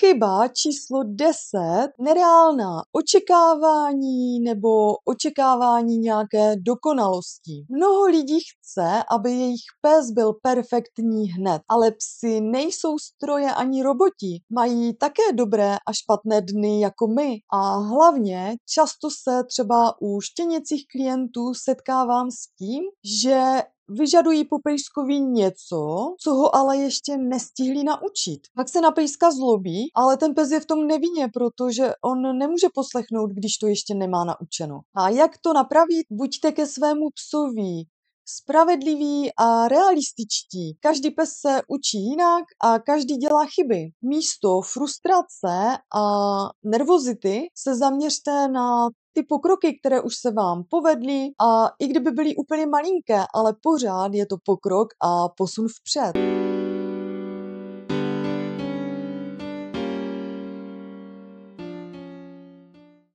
Chyba číslo 10. Nereálná očekávání nebo očekávání nějaké dokonalosti. Mnoho lidí chce, aby jejich pes byl perfektní hned, ale psi nejsou stroje ani roboti. Mají také dobré a špatné dny jako my. A hlavně často se třeba u štěněcích klientů setkávám s tím, že vyžadují po pejskovi něco, co ho ale ještě nestihli naučit. Pak se na pejska zlobí, ale ten pes je v tom nevinně, protože on nemůže poslechnout, když to ještě nemá naučeno. A jak to napravit? Buďte ke svému psovi spravedliví a realističtí. Každý pes se učí jinak a každý dělá chyby. Místo frustrace a nervozity se zaměřte na ty pokroky, které už se vám povedly a i kdyby byly úplně malinké, ale pořád je to pokrok a posun vpřed.